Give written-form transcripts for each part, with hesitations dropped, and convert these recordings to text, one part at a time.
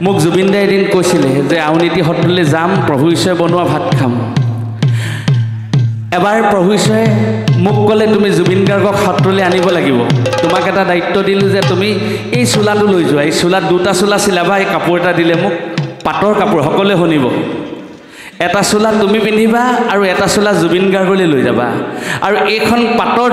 মোক জুবিন দাই এদিন কৈছিলে যে আউনীআটী সত্ৰলৈ যাম, প্ৰভু ঈশ্বৰে বনোৱা ভাত খাম। এবাৰ প্ৰভু ঈশ্বৰে মোক ক'লে তুমি জুবিন গাৰ্গক সত্ৰলৈ আনিব লাগিব। তোমাক এটা দায়িত্ব দিলোঁ যে তুমি এই চোলাটো লৈ যোৱা, এই চোলাত দুটা চোলা চিলাবা। এই কাপোৰ এটা দিলে মোক, পাটৰ কাপোৰ, সকলোৱে শুনিব। এটা চোলা তুমি পিন্ধিবা আৰু এটা চোলা জুবিন গাৰ্গলৈ লৈ যাবা। আৰু এইখন পাটৰ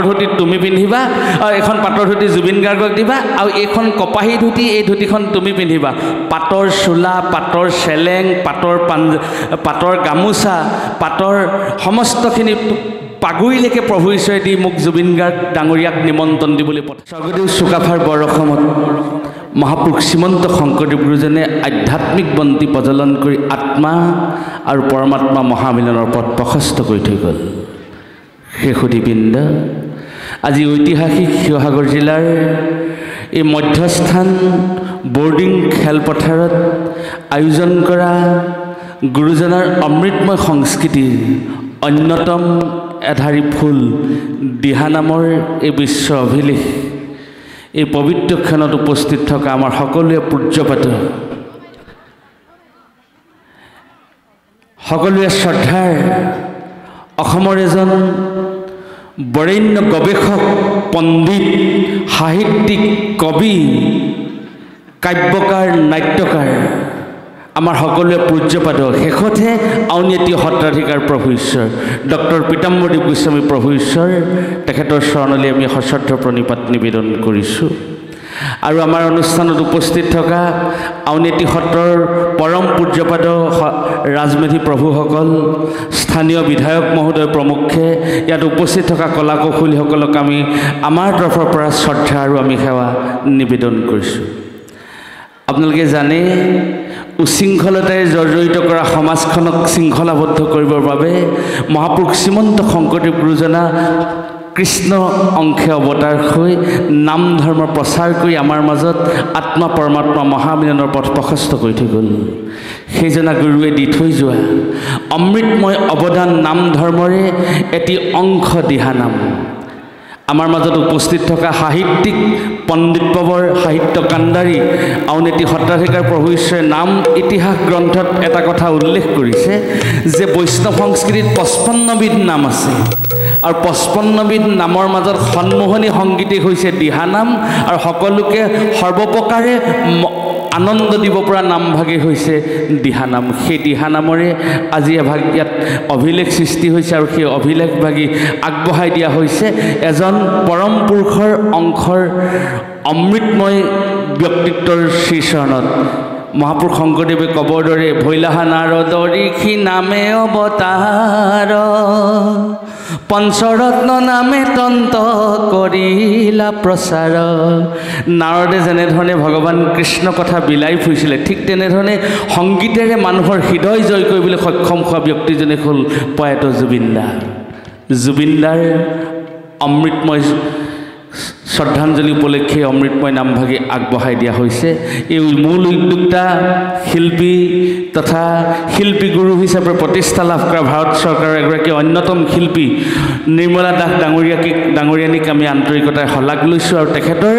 ধুতি তুমি পিন্ধিবা, আৰু এইখন পাটৰ ধুতি জুবিন গাৰ্গক দিবা, আৰু এইখন কপাহী ধুতি, এই ধুতিখন তুমি পিন্ধিবা। পাটৰ চোলা, পাটৰ চেলেং, পাটৰ গামোচা, পাটৰ সমস্তখিনি পাগুৰিলৈকে প্ৰভু ঈশ্বৰে দি মোক জুবিন গাৰ্গ ডাঙৰীয়াক নিমন্ত্ৰণ দিবলৈ পঠায়। স্বৰ্গদেউ চুকাফাৰ বৰঅসমত মহাপুৰুষ শ্ৰীমন্ত শংকৰদেৱ গুৰুজনে আধ্যাত্মিক বন্তি প্ৰজ্বলন কৰি আত্মা আৰু পৰমাত্মা মহামিলনৰ পথ প্ৰশস্ত কৰি থৈ গ'ল। শেষুধিবৃন্দ, আজি ঐতিহাসিক শিৱসাগৰ জিলাৰ এই মধ্যস্থান বৰ্ডিং খেলপথাৰত আয়োজন কৰা গুৰুজনাৰ অমৃতময় সংস্কৃতিৰ অন্যতম এধাৰী ফুল দিহানামৰ এই বিশ্ব অভিলেখ, এই পবিত্ৰ ক্ষণত উপস্থিত থকা আমাৰ সকলোৱে পূজ্যপাত, সকলোৱে শ্ৰদ্ধাৰ অসমৰ এজন বৰেণ্য গৱেষক, পণ্ডিত, সাহিত্যিক, কবি, কাব্যকাৰ, নাট্যকাৰ, আমাৰ সকলোৱে পূজ্যপাত, শেষতহে আউনীআটী সত্ৰাধিকাৰ প্ৰভু ঈশ্বৰ ডক্টৰ পীতাম্বৰদেৱ গোস্বামী প্ৰভু ঈশ্বৰ, তেখেতৰ চৰণলৈ আমি সশ্ৰদ্ধ প্ৰণিপাত নিবেদন কৰিছোঁ। আৰু আমাৰ অনুষ্ঠানত উপস্থিত থকা আউনীআটী সত্ৰৰ পৰম পূজ্যপাত ৰাজমেধি প্ৰভুসকল, স্থানীয় বিধায়ক মহোদয় প্ৰমুখ্যে ইয়াত উপস্থিত থকা কলা কৌশলীসকলক আমি আমাৰ তৰফৰ পৰা শ্ৰদ্ধা আৰু আমি সেৱা নিবেদন কৰিছোঁ। আপোনালোকে জানে, উশৃংখলতাৰে জৰ্জৰিত কৰা সমাজখনক শৃংখলাবদ্ধ কৰিবৰ বাবে মহাপুৰুষ শ্ৰীমন্ত শংকৰদেৱ গুৰুজনা কৃষ্ণ অংশে অৱতাৰ হৈ নাম ধৰ্ম প্ৰচাৰ কৰি আমাৰ মাজত আত্মা পৰমাত্মা মহামিলনৰ পথ প্ৰশস্ত কৰি থৈ গ'ল। সেইজনা গুৰুৱে দি থৈ যোৱা অমৃতময় অৱদান নাম ধৰ্মৰে এটি অংশ দিহানাম। আমাৰ মাজত উপস্থিত থকা সাহিত্যিক পণ্ডিত প্ৰবৰ, সাহিত্য কাণ্ডাৰী আউনীআটী সত্ৰাধিকাৰ প্ৰভু ঈশ্বৰে নাম ইতিহাস গ্ৰন্থত এটা কথা উল্লেখ কৰিছে যে বৈষ্ণৱ সংস্কৃতিত 55বিধ নাম আছে, আৰু 55বিধ নামৰ মাজত সন্মোহনী সংগীতেই হৈছে দিহানাম, আৰু সকলোকে সৰ্বপ্ৰকাৰে আনন্দ দিব পৰা নামভাগেই হৈছে দিহানাম। সেই দিহানামৰে আজি এভাগ ইয়াত অভিলেখ সৃষ্টি হৈছে, আৰু সেই অভিলেখভাগী আগবঢ়াই দিয়া হৈছে এজন পৰম পুৰুষৰ অংশৰ অমৃতময় ব্যক্তিত্বৰ শ্ৰীচৰণত। মহাপুৰুষ শংকৰদেৱে ক'বৰ দৰে ভৈলাহা নাৰদ ঋষি নামে অৱতাৰ, পঞ্চৰত্ন নামে তন্ত কৰিলা প্ৰচাৰ। নাৰদে যেনেধৰণে ভগৱান কৃষ্ণ কথা বিলাই ফুৰিছিলে, ঠিক তেনেধৰণে সংগীতেৰে মানুহৰ হৃদয় জয় কৰিবলৈ সক্ষম হোৱা ব্যক্তিজনে হ'ল প্ৰয়াত জুবিন দা। জুবিন দাৰ অমৃতময় শ্ৰদ্ধাঞ্জলি উপলক্ষে অমৃতময় নামভাগি আগবঢ়াই দিয়া হৈছে। এই মূল উদ্যোক্তা শিল্পী তথা শিল্পী গুৰু হিচাপে প্ৰতিষ্ঠা লাভ কৰা ভাৰত চৰকাৰৰ এগৰাকী অন্যতম শিল্পী নিৰ্মলা দাস ডাঙৰীয়ানীক আমি আন্তৰিকতাৰে শলাগ লৈছোঁ, আৰু তেখেতৰ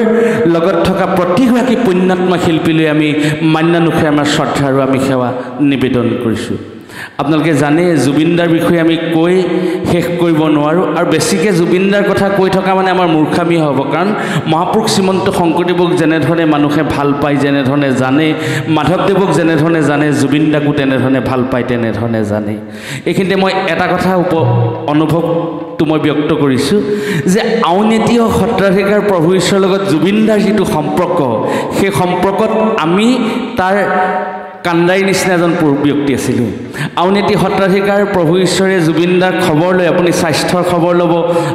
লগত থকা প্ৰতিগৰাকী পুণ্যাত্মা শিল্পীলৈ আমি মান্যানুসাৰে আমাৰ শ্ৰদ্ধা আৰু আমি সেৱা নিবেদন কৰিছোঁ। আপোনালোকে জানে, জুবিনদাৰ বিষয়ে আমি কৈ শেষ কৰিব নোৱাৰোঁ, আৰু বেছিকৈ জুবিনদাৰ কথা কৈ থকা মানে আমাৰ মূৰ্খামি হ'ব। কাৰণ মহাপুৰুষ শ্ৰীমন্ত শংকৰদেৱক যেনেধৰণে মানুহে ভাল পায়, যেনেধৰণে জানে, মাধৱদেৱক যেনেধৰণে জানে, জুবিনদাকো তেনেধৰণে ভাল পায়, তেনেধৰণে জানে। এইখিনিতে মই এটা কথা অনুভৱটো মই ব্যক্ত কৰিছোঁ যে আউনীআটী সত্ৰাধিকাৰ প্ৰভু ঈশ্বৰৰ লগত জুবিনদাৰ যিটো সম্পৰ্ক, সেই সম্পৰ্কত আমি তাৰ কাণ্ডাৰী নিচিনা এজন ব্যক্তি আছিলোঁ। আউনীআটী সত্ৰাধিকাৰ প্ৰভু ঈশ্বৰে জুবিনদাৰ খবৰ লৈ, আপুনি স্বাস্থ্যৰ খবৰ ল'ব,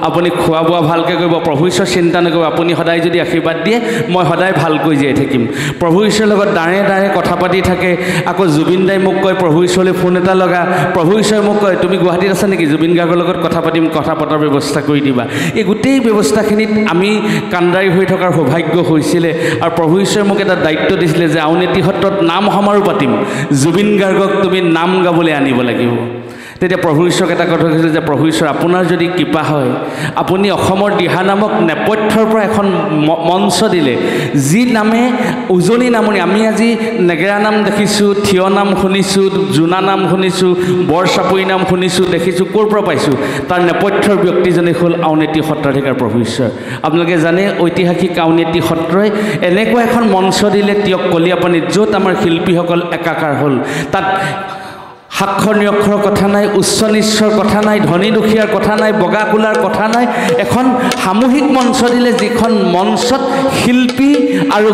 আপুনি খোৱা বোৱা ভালকৈ কৰিব, প্ৰভু ঈশ্বৰ চিন্তা নকৰিব, আপুনি সদায় যদি আশীৰ্বাদ দিয়ে মই সদায় ভালকৈ জীয়াই থাকিম। প্ৰভু ঈশ্বৰৰ লগত দাঁৰে দাঁৰে কথা পাতি থাকে। আকৌ জুবিনদাই মোক কয় প্ৰভু ঈশ্বৰলৈ ফোন এটা লগা, প্ৰভু ঈশ্বৰে মোক কয় তুমি গুৱাহাটীত আছা নেকি, জুবিন গাৰ্গৰ লগত কথা পাতিম, কথা পতাৰ ব্যৱস্থা কৰি দিবা। এই গোটেই ব্যৱস্থাখিনিত আমি কাণ্ডাৰী হৈ থকাৰ সৌভাগ্য হৈছিলে, আৰু প্ৰভু ঈশ্বৰে মোক এটা দায়িত্ব দিছিলে যে আউনীআটী সত্ৰত নাম সমাৰোহ পাতিম, জুবিন গাৰ্গক তুমি নাম গাবলৈ আনিব লাগিব। তেতিয়া প্ৰভু ঈশ্বৰক এটা কথা কৈছিল যে প্ৰভু ঈশ্বৰ আপোনাৰ যদি কৃপা হয় আপুনি অসমৰ দিহানামক নেপথ্যৰ পৰা এখন মঞ্চ দিলে যি নামে উজনি নামনি আমি আজি নেগেৰা নাম দেখিছোঁ থিয় নাম শুনিছোঁ জোনা নাম শুনিছোঁ বৰচাপৰি নাম শুনিছোঁ দেখিছোঁ ক'ৰ পৰা পাইছোঁ তাৰ নেপথ্যৰ ব্যক্তিজনে হ'ল আউনীআটী সত্ৰাধিকাৰ প্ৰভু ঈশ্বৰ আপোনালোকে জানে ঐতিহাসিক আউনীআটী সত্ৰই এনেকুৱা এখন মঞ্চ দিলে তিয়ক কলীয়াপানীত য'ত আমাৰ শিল্পীসকল একাকাৰ হ'ল তাত সাক্ষৰ নিৰক্ষৰৰ কথা নাই উচ্চ নিচ্চৰ কথা নাই ধনী দুখীয়াৰ কথা নাই বগা কোলাৰ কথা নাই এখন সামূহিক মঞ্চ দিলে যিখন মঞ্চত শিল্পী আৰু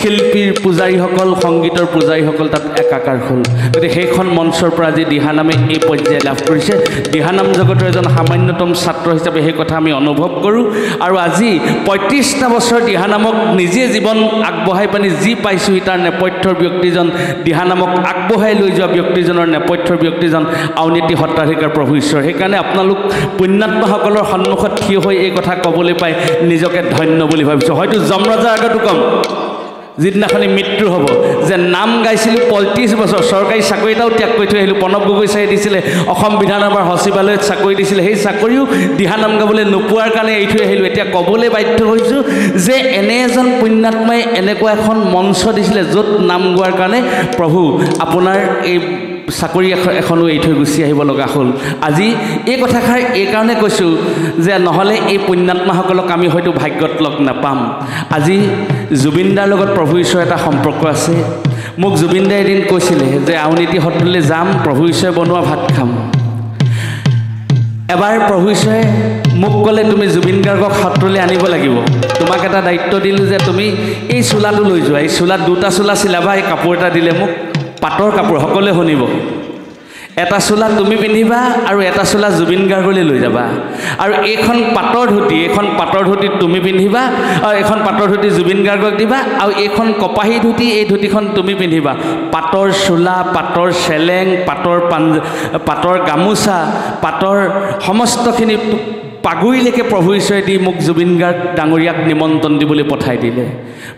শিল্পীৰ পূজাৰীসকল সংগীতৰ পূজাৰীসকল তাত একাকাৰ হ'ল গতিকে সেইখন মঞ্চৰ পৰা আজি দিহানামে এই পৰ্যায় লাভ কৰিছে দিহানাম জগতৰ এজন সামান্যতম ছাত্ৰ হিচাপে সেই কথা আমি অনুভৱ কৰোঁ আৰু আজি ৩৫টা বছৰ দিহানামক নিজে জীৱন আগবঢ়াই পানি যি পাইছোঁ তাৰ নেপথ্যৰ ব্যক্তিজন দিহানামক আগবঢ়াই লৈ যোৱা ব্যক্তিজনৰ নেপথ্য ব্যক্তিজন আউনীআটী সত্ৰাধিকাৰ প্ৰভু ঈশ্বৰ সেইকাৰণে আপোনালোক পুণ্যাত্মাসকলৰ সন্মুখত থিয় হৈ এই কথা ক'বলৈ পাই নিজকে ধন্য বুলি ভাবিছোঁ হয়তো যমৰাজাৰ আগতো ক'ম যিদিনাখনি মৃত্যু হ'ব যে নাম গাইছিলোঁ ৩৫ বছৰ চৰকাৰী চাকৰি এটাও ত্যাগ কৰি থৈ আহিলোঁ প্ৰণৱ গগৈ ছাৰে দিছিলে অসম বিধানসভাৰ সচিবালয়ত চাকৰি দিছিলে সেই চাকৰিও দিহানাম গাবলৈ নোপোৱাৰ কাৰণে এৰি থৈ আহিলোঁ এতিয়া ক'বলৈ বাধ্য হৈছোঁ যে এনে এজন পুণ্যাত্মাই এনেকুৱা এখন মঞ্চ দিছিলে য'ত নাম গোৱাৰ কাৰণে প্ৰভু আপোনাৰ এই চাকৰি এখনো এৰি থৈ গুচি আহিব লগা হ'ল আজি এই কথাষাৰ এইকাৰণে কৈছোঁ যে নহ'লে এই পুণ্যাত্মাসকলক আমি হয়তো ভাগ্যত লগ নাপাম আজি জুবিনদাৰ লগত প্ৰভু ঈশ্বৰৰ এটা সম্পৰ্ক আছে মোক জুবিনদাই এদিন কৈছিলে যে আউনীআটী সত্ৰলৈ যাম প্ৰভু ঈশ্বৰে বনোৱা ভাত খাম এবাৰ প্ৰভু ঈশ্বৰে মোক ক'লে তুমি জুবিন গাৰ্গক সত্ৰলৈ আনিব লাগিব তোমাক এটা দায়িত্ব দিলোঁ যে তুমি এই চোলাটো লৈ যোৱা এই চোলাত দুটা চোলা চিলাবা এই কাপোৰ এটা দিলে মোক পাটৰ কাপোৰ সকলোৱে শুনিব এটা চোলা তুমি পিন্ধিবা আৰু এটা চোলা জুবিন গাৰ্গলৈ লৈ যাবা আৰু এইখন পাটৰ ধুতি তুমি পিন্ধিবা আৰু এইখন পাটৰ ধুতি জুবিন গাৰ্গক দিবা আৰু এইখন কপাহী ধুতি এই ধুতিখন তুমি পিন্ধিবা পাটৰ চোলা পাটৰ চেলেং পাটৰ গামোচা পাটৰ সমস্তখিনি পাগুৰিলৈকে প্ৰভু ঈশ্বৰে দি মোক জুবিন গাৰ্গ ডাঙৰীয়াক নিমন্ত্ৰণ দিবলৈ পঠাই দিলে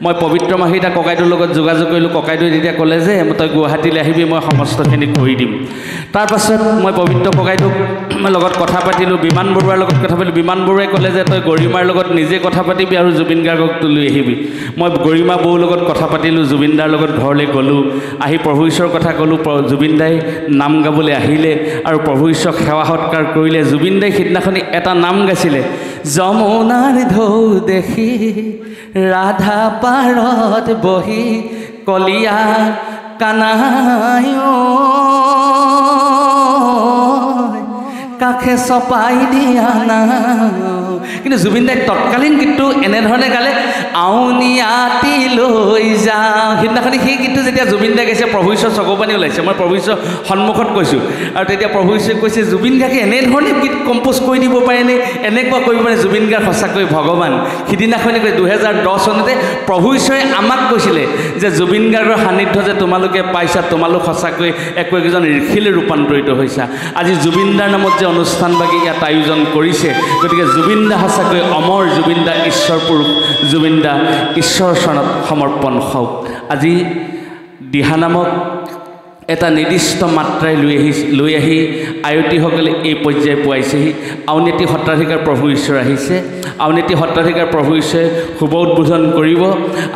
মই পবিত্ৰ মাহিতা ককাইদেউৰ লগত যোগাযোগ কৰিলোঁ ককাইদেউৱে তেতিয়া ক'লে যে তই গুৱাহাটীলৈ আহিবি মই সমস্তখিনি কৰি দিম তাৰপাছত মই পবিত্ৰ ককাইদেউক লগত কথা পাতিলোঁ বিমান বৰুৱাৰ লগত কথা পাতিলোঁ বিমান বৰুৱাই ক'লে যে তই গৰিমাৰ লগত নিজে কথা পাতিবি আৰু জুবিন গাৰ্গক লৈ আহিবি মই গৰিমা বৌৰ লগত কথা পাতিলোঁ জুবিনদাৰ লগত ঘৰলৈ গ'লোঁ আহি প্ৰভু ঈশ্বৰৰ কথা ক'লোঁ জুবিনদাই নাম গাবলৈ আহিলে আৰু প্ৰভু ঈশ্বৰক সেৱা সৎকাৰ কৰিলে জুবিনদাই সিদিনাখনি এটা নাম গাইছিলে যমুনাৰ ঢৌ দেখি ৰাধা পাৰত বহি কলিয়া কানাই কাষে চপাই দিয়া না কিন্তু জুবিনদাই তৎকালীন গীতটো এনেধৰণে গালে আউনীআটী লৈ যাওঁ সিদিনাখনি সেই গীতটো যেতিয়া জুবিনদাই গাইছে প্ৰভু ঈশ্বৰ চকুপানী ওলাইছে মই প্ৰভু ঈশ্বৰৰ সন্মুখত কৈছোঁ আৰু তেতিয়া প্ৰভু ঈশ্বৰে কৈছে জুবিন গাৰ্গে এনেধৰণে গীত কম্প'জ কৰি দিব পাৰেনে এনেকুৱা কৰিব পাৰে জুবিন গাৰ্গ সঁচাকৈ ভগৱান সিদিনাখনি কৈ 2010 চনতে প্ৰভু ঈশ্বৰে আমাক কৈছিলে যে জুবিন গাৰ্গৰ সান্নিধ্য যে তোমালোকে পাইছা তোমালোক সঁচাকৈ একোজন ঋষিলৈ ৰূপান্তৰিত হৈছা আজি জুবিনদাৰ নামত যে অনুষ্ঠানভাগি ইয়াত আয়োজন কৰিছে গতিকে জুবিনদা সঁচাকৈ অমৰ জুবিনদা ঈশ্বৰ পুৰুষ জুবিনদা ঈশ্বৰৰ চৰণত সমৰ্পণ হওক আজি দিহানামক এটা নিৰ্দিষ্ট মাত্ৰাই লৈ আহি আয়তীসকলে এই পৰ্যায় পোৱাইছেহি আউনীআটী সত্ৰাধিকাৰ প্ৰভু ঈশ্বৰ আহিছে আউনীআটী সত্ৰাধিকাৰ প্ৰভু ঈশ্বৰে শুভ উদ্বোধন কৰিব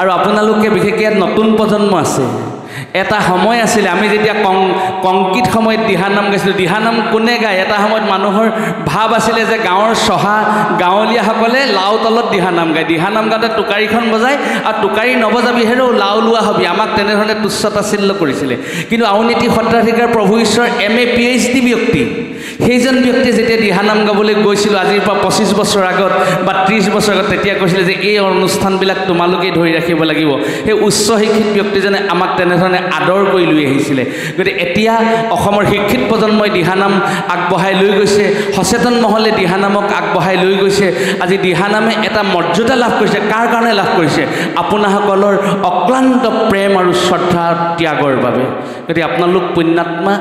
আৰু আপোনালোকে বিশেষকৈ ইয়াত নতুন প্ৰজন্ম আছে এটা সময় আছিলে আমি যেতিয়া কংকিত সময়ত দিহানাম গাইছিলোঁ দিহানাম কোনে গায় এটা সময়ত মানুহৰ ভাৱ আছিলে যে গাঁৱৰ চহা গাঁৱলীয়াসকলে লাও তলত দিহানাম গায় দিহানাম গাওঁতে টোকাৰীখন বজায় আৰু টোকাৰী নবজাবি হেৰৌ লাও লোৱা হবি আমাক তেনেধৰণে তুচ্ছ তাচ্ছিল্য কৰিছিলে কিন্তু আউনীআটী সত্ৰাধিকাৰ প্ৰভু ঈশ্বৰ MA PhD ব্যক্তি সেইজন ব্যক্তি যেতিয়া দিহানাম গাবলৈ গৈছিলোঁ আজিৰ পৰা 25 বছৰ আগত বা 30 বছৰ আগত তেতিয়া কৈছিলে যে এই অনুষ্ঠানবিলাক তোমালোকেই ধৰি ৰাখিব লাগিব সেই উচ্চ শিক্ষিত ব্যক্তিজনে আমাক তেনেধৰণে আদৰ কৰি লৈ আহিছিলে গতিকে এতিয়া অসমৰ শিক্ষিত প্ৰজন্মই দিহানাম আগবঢ়াই লৈ গৈছে সচেতন মহলে দিহানামক আগবঢ়াই লৈ গৈছে আজি দিহানামে এটা মৰ্যাদা লাভ কৰিছে কাৰ কাৰণে লাভ কৰিছে আপোনাসকলৰ অক্লান্ত প্ৰেম আৰু শ্ৰদ্ধা ত্যাগৰ বাবে গতিকে আপোনালোক পুণ্যাত্মা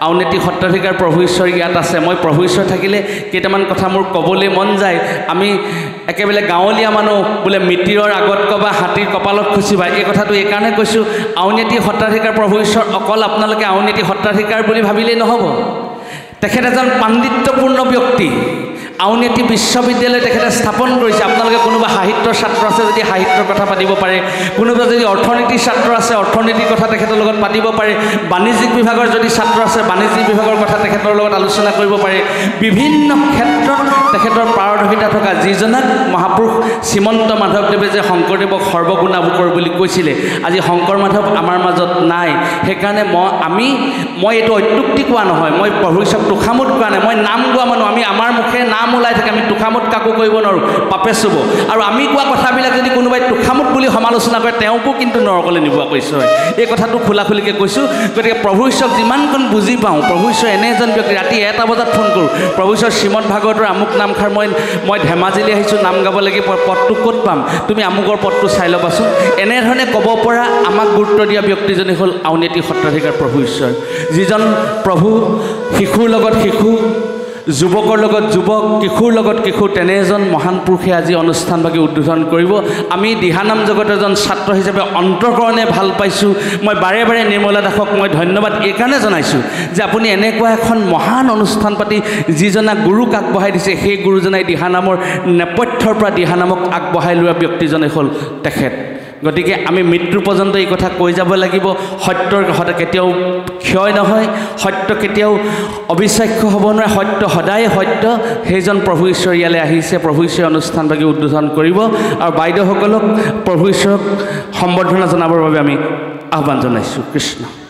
আউনীআটী সত্ৰাধিকাৰ প্ৰভু ঈশ্বৰ ইয়াত আছে মই প্ৰভু ঈশ্বৰ থাকিলে কেইটামান কথা মোৰ ক'বলৈ মন যায় আমি একেবাৰে গাঁৱলীয়া মানুহ বোলে মিতিৰৰ আগত কবা হাতীৰ কপালত খুচিবা এই কথাটো এইকাৰণে কৈছোঁ আউনীআটী সত্ৰাধিকাৰ প্ৰভু ঈশ্বৰ অকল আপোনালোকে আউনীআটী সত্ৰাধিকাৰ বুলি ভাবিলেই নহ'ব তেখেত এজন পাণ্ডিত্যপূৰ্ণ ব্যক্তি আউনীআটী বিশ্ববিদ্যালয় তেখেতে স্থাপন কৰিছে আপোনালোকে কোনোবা সাহিত্যৰ ছাত্ৰ আছে যদি সাহিত্যৰ কথা পাতিব পাৰে কোনোবা যদি অৰ্থনীতিৰ ছাত্ৰ আছে অৰ্থনীতিৰ কথা তেখেতৰ লগত পাতিব পাৰে বাণিজ্যিক বিভাগৰ যদি ছাত্ৰ আছে বাণিজ্যিক বিভাগৰ কথা তেখেতৰ লগত আলোচনা কৰিব পাৰে বিভিন্ন ক্ষেত্ৰত তেখেতৰ পাৰদৰ্শিতা থকা যিজনাক মহাপুৰুষ শ্ৰীমন্ত মাধৱদেৱে যে শংকৰদেৱক সৰ্বগুণাৱতাৰ বুলি কৈছিলে আজি শংকৰ মাধৱ আমাৰ মাজত নাই সেইকাৰণে মই এইটো অত্যুক্তি কোৱা নহয় মই প্ৰভু ঈশ্বৰক তোষামোদ কোৱা নাই মই নাম গোৱা মানুহ আমি আমাৰ মুখে নাম ওলাই থাকে আমি তোষামোদ কাকো কৰিব নোৱাৰোঁ পাপে চুব আৰু আমি কোৱা কথাবিলাক যদি কোনোবাই তোষামোদ বুলি সমালোচনা কৰে তেওঁকো কিন্তু নৰকলৈ নিবোৱা কৈছোঁ এই কথাটো খোলাখুলিকৈ কৈছোঁ গতিকে প্ৰভু ঈশ্বৰক যিমানকণ বুজি পাওঁ প্ৰভু ঈশ্বৰ এনে এজন ব্যক্তি ৰাতি 1টা বজাত ফোন কৰোঁ প্ৰভু ঈশ্বৰ শ্ৰীমদ ভাগৱতৰ আমুক নামষাৰ মই ধেমাজিলৈ আহিছোঁ নাম গাব লাগিব পদটো ক'ত পাম তুমি আমুকৰ পদটো চাই ল'বাচোন এনেধৰণে ক'ব পৰা আমাক গুৰুত্ব দিয়া ব্যক্তিজনেই হ'ল আউনীআটী সত্ৰাধিকাৰ প্ৰভু ঈশ্বৰ যিজন প্ৰভু শিশুৰ লগত শিশু যুৱকৰ লগত যুৱক কিশোৰ লগত কিশোৰ তেনে এজন মহান পুৰুষে আজি অনুষ্ঠানভাগি উদ্বোধন কৰিব আমি দিহানাম জগতৰ এজন ছাত্ৰ হিচাপে অন্তৰকৰণে ভাল পাইছোঁ মই বাৰে বাৰে নিৰ্মলা দাসক মই ধন্যবাদ এইকাৰণে জনাইছোঁ যে আপুনি এনেকুৱা এখন মহান অনুষ্ঠান পাতি যিজনা গুৰুক আগবঢ়াই দিছে সেই গুৰুজনাই দিহানামৰ নেপথ্যৰ পৰা দিহানামক আগবঢ়াই লোৱা ব্যক্তিজনে হ'ল তেখেত গতিকে আমি মৃত্যু পৰ্যন্ত এই কথা কৈ যাব লাগিব সত্যৰ কথা কেতিয়াও ক্ষয় নহয় সত্য কেতিয়াও অবিশ্বাস্য হ'ব নোৱাৰে সত্য সদায় সত্য সেইজন প্ৰভু ঈশ্বৰ ইয়ালৈ আহিছে প্ৰভু ঈশ্বৰ অনুষ্ঠানভাগি উদ্বোধন কৰিব আৰু বাইদেউসকলক প্ৰভু ঈশ্বৰক সম্বৰ্ধনা জনাবৰ বাবে আমি আহ্বান জনাইছোঁ কৃষ্ণ